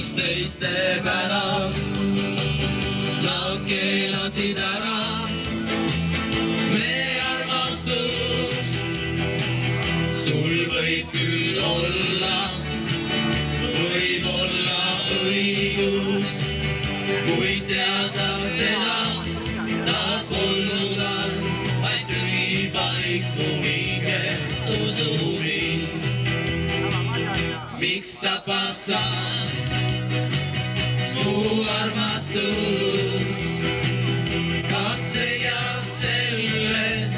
üksteiste pärast. Nad keelasid ära meie armastus. Sul võib küll olla, võib olla õigus, kuid tea sa seda, ta polnud all, vaid tühi paiku hinges usumin. Miks tapad sa mu armastus? Kas leiad selles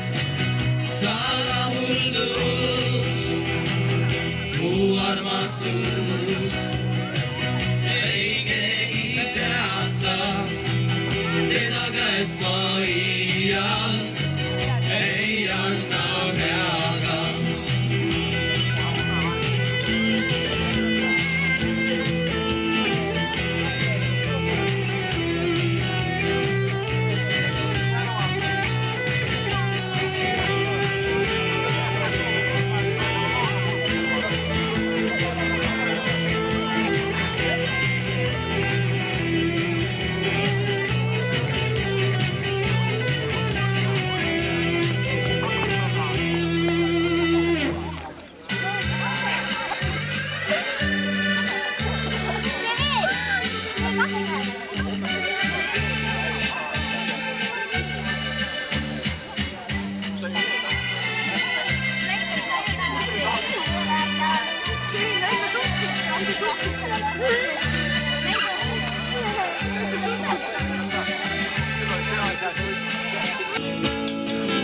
sa rahuldus? Mu armastus ei keegi teata, teda käest ma iial ei anna peaga.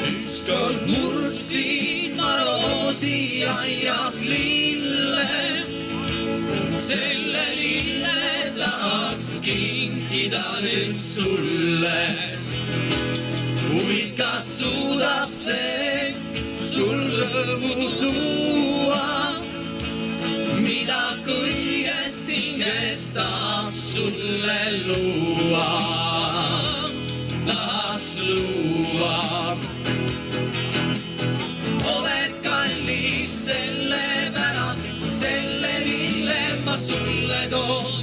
Ükskord murdsin ma roosiaias lille, selle lille tahaks kinkida nüüd sulle. Kuid kas suudab see sul rõõmu tuua, mida kõigest hingest tahaks sulle luua, tahaks luua. Oled kallis sellepärast, selle mille ma sulle toon.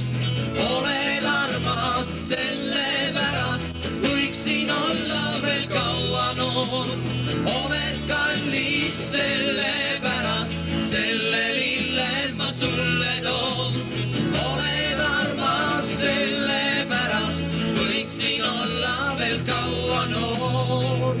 Oled armas sellepärast, võiksin olla veel kaua noor. Oled kallis sellepärast, selle lille ma sulle toon. Oled armas sellepärast, võiksin olla veel kaua noor.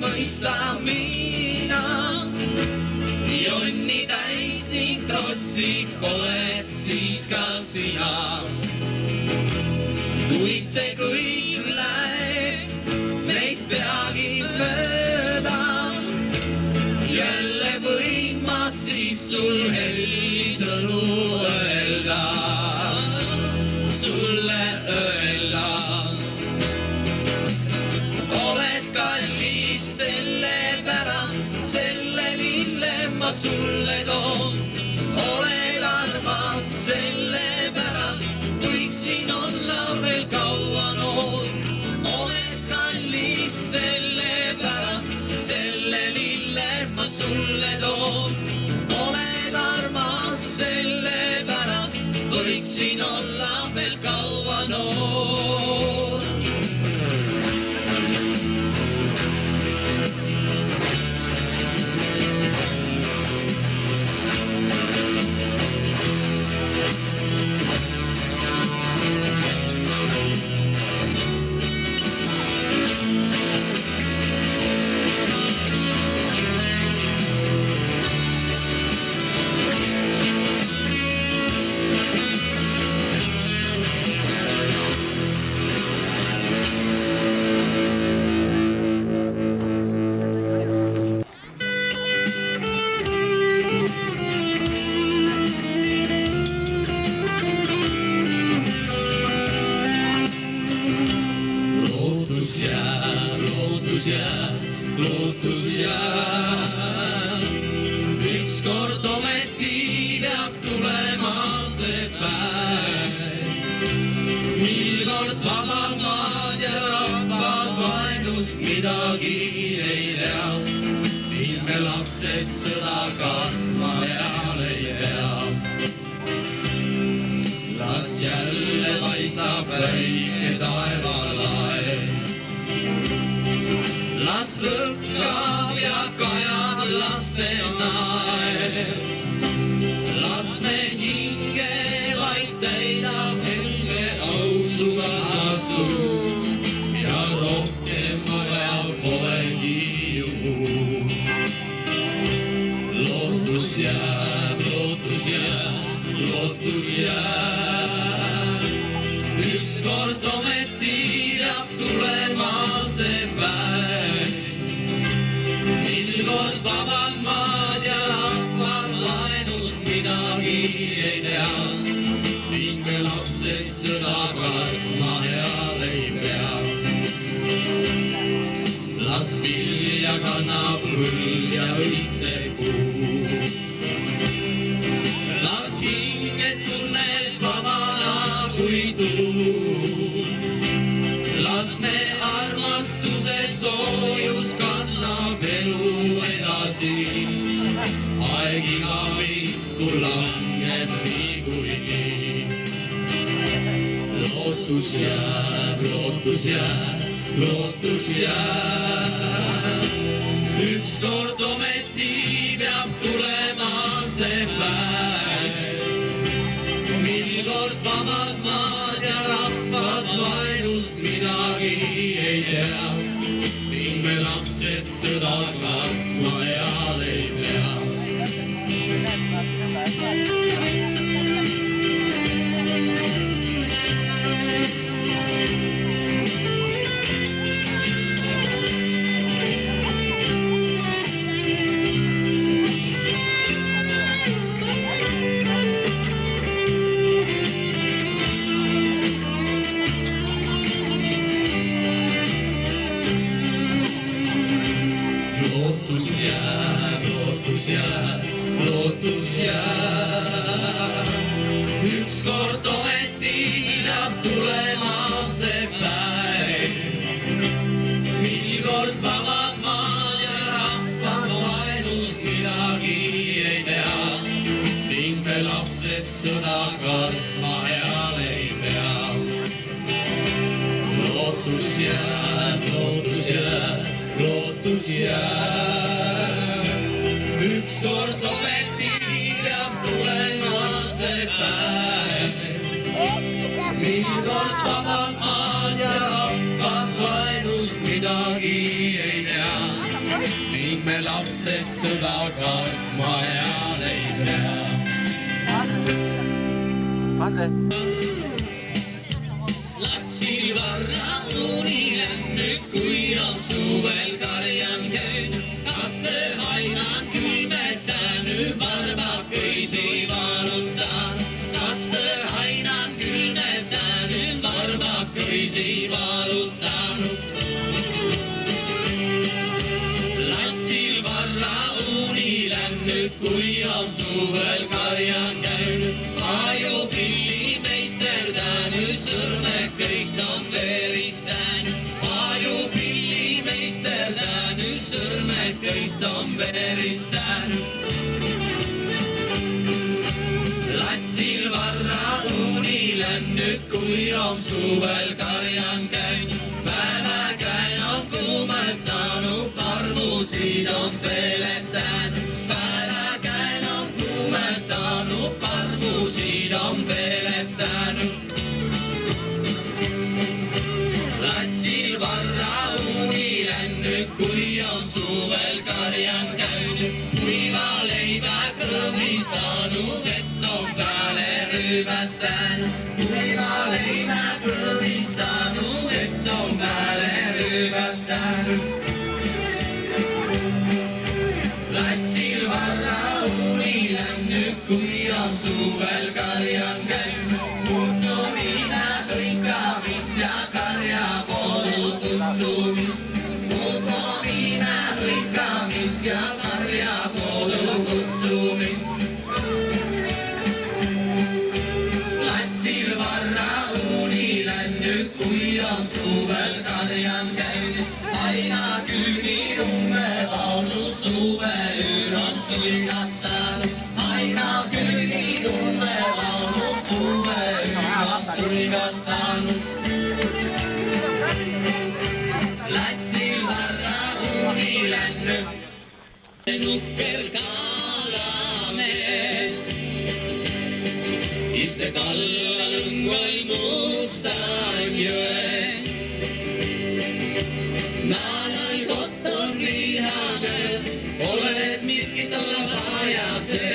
Mõista mina, jonni täis ning trotsik oled siis ka sina. Kuid see kõik läheb meist peagi mööda. Jälle võin ma siis sul hellisõnu öelda, sulle öelda. Sellepärast, selle lille ma sulle toon. Oled armas sellepärast, võiksin olla veel kaua noor. Oled kallis sellepärast, selle lille ma sulle toon. Oled armas sellepärast, võiksin olla veel kaua noor. väike taevalaev. Las lõkkab ja kajab laste naer. Las me hinge vaid täidab helge ausuga sus ja rohkem vaja polegi ju. Lootus jääb, lootus jääb, lootus jääb. Ükskord ometi peab tulema see päev, mil kord vabad maad ja rahvad vaenust midagi ei tea. Hingelapsed sõda kartma head ei pea. Las vilja kannab põld ja õitseb puu. Las hinged tunneb vabana kui tuul. Las me armastuse soojus kannab elu edasi. Aeg igaviku langeb niikuinii. Lootus jääb, lootus jääb, lootus jääb. Ükskord ometi peab tulema see päev, mil kord vabad maad ja rahvad vaenust midagi ei tea. Ning me lapsed sõda kartma head ei pea. Lootus jääb, lootus jääb, lootus jääb. Ükskord ometi peab tulema see päev, mil kord vabad maad ja rahvad vaenust midagi ei tea. Ning me lapsed sõda kartma head ei pea. Lootus jääb, lootus jääb, lootus jääb. Ükskord ometi peab tulema see päev, mil kord vabad maad ja rahvad vaenust midagi ei tea. Ning me lapsed sõda kartma head ei pea. Latsil varra uni lämnud, kui on suvel karjan käinud. Kaste hainan külmetanud, varbakõisi valutanud. Kaste hainan külmetanud, varbakõisi valutanud. Latsil varra uni lämnud, kui on suvel karjan käinud. Aju pilli meisterdanud, sõrmekõist on veristanud. Aju pilli meisterdanud, sõrmekõist on veristanud. Latsil varra uni lämnud, kui on suvel karjan käinud. Päevakäin on kuumetanud, parmusid on peletanud. Päevakäin on kuumetanud, parmusid on peletanud. Latsil varra uni lämnud, kui on suvel karjan käinud. Kuiva leiba kõmistanud, vett on peale rüümetanud. Kuiva leiba kõmistanud, vett on peale rüümetanud. Latsil varra uni lämnud, kui on suvel karjan käinud. Muutumine hõikamist ja karja kodu kutsumist. Muutumine hõikamist ja karja kodu kutsumist. Latsil varra uni lämnud, kui on suvel karjan käinud. Aina küüni umme vaunu suve ööl on suinatanud. Aina küüni umme vaunu suve ööl on suinatanud. iste kalla lõngval mustan jõe. Naanal koton vihane, olles miskit olla vajase.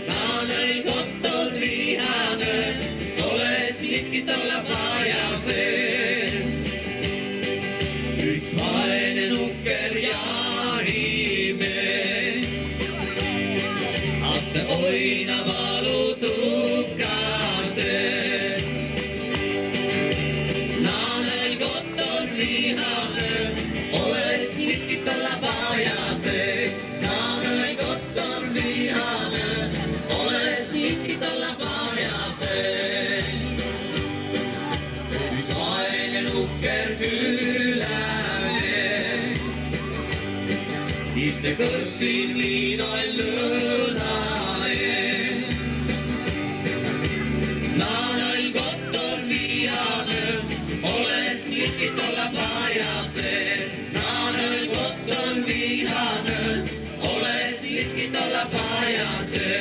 Naanal koton vihane, olles miskit olla vajase. Üks vaene nukker jahimees, aste oina valutukase. Naanel koton vihane, olles miskit olla vajase. Naanel koton vihane, olles miskit olla vajase. Üks vaene nukker külamees, iste kõrtsil viinal lõõna ees. Naanal koton vihane, olles miskit olla vajase. Naanal koton vihane, olles miskit olla vajase.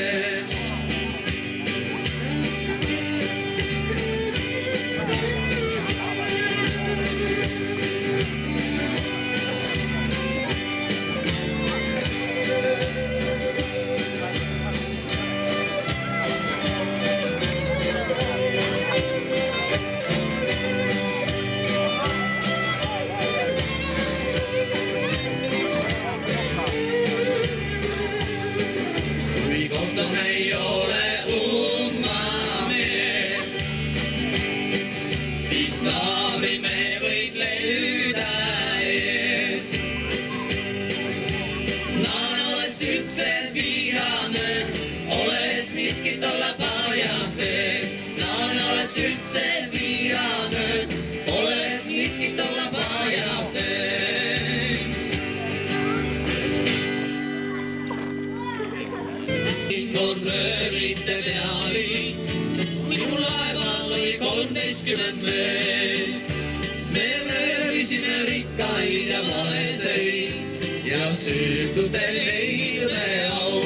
Ei ole ummamees, siis naabri me võid lüüda ees. Naan olles üldse vihane, olles miskit olla vajase. Naan olles üldse vihane, olles miskit olla vajase. Röövlite peali, minu laeval oli 13 meest. Me röövisime rikkaid ja vaeseid ja süütute leidude au.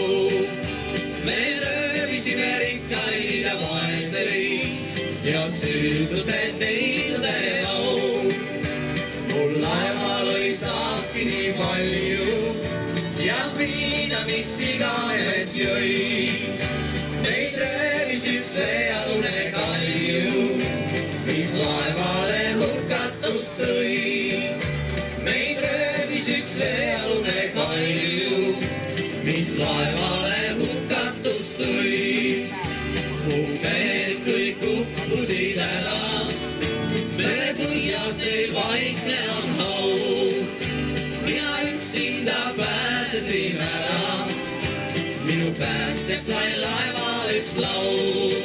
Me röövisime rikkaid ja vaeseid ja süütute leidude au. Mul laeval oli saaki nii palju ja viina, mis iganes jõi. Meid röövis üks veealune kalju, mis laevale hukatust tõi. Meid röövis üks veealune kalju, mis laevale hukatust tõi. Mu mehed kõik uppusid ära, merepõhjasel vaikne on haug. Mina üksinda pääsesin ära, minu päästjaks sai laeval üks laul.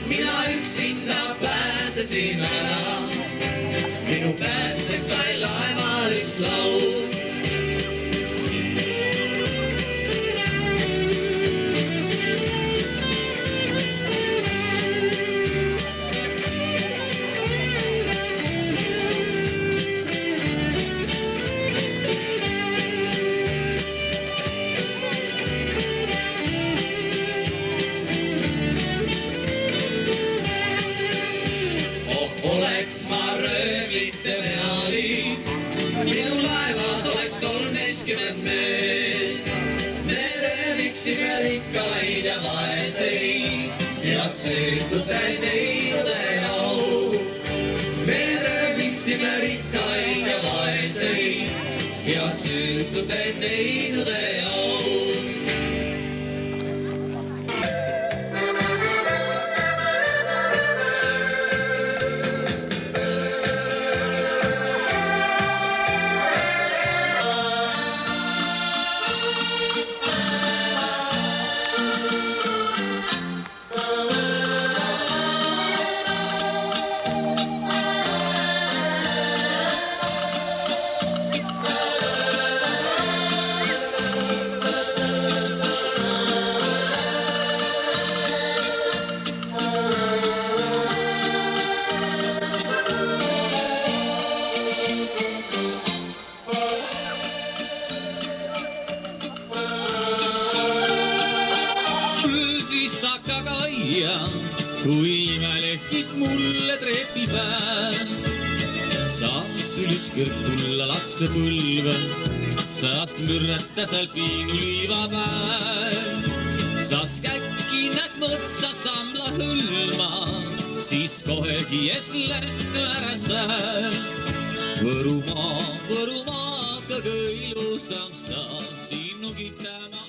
Mina üksinda pääsesin ära, minu päästjaks sai laeval üks laul. Oleks ma röövlite peali, minu laevas oleks 13 meest. Me rööviksime rikkaid ja vaeseid ja süütute leidude au. Me rööviksime rikkaid ja vaeseid ja süütute leidude au. siis takakaia kui imelehvib mulle trepipäev. Saas sul ükskord tulla lapsepõlve, saas mürrata seal piinuliivapäev. Saas käkkinas mõtsa samla hõlma, siis kohegi ees lennu ära sääl. Võrumaa, Võrumaa, kõige ilusam sa sinu kitama.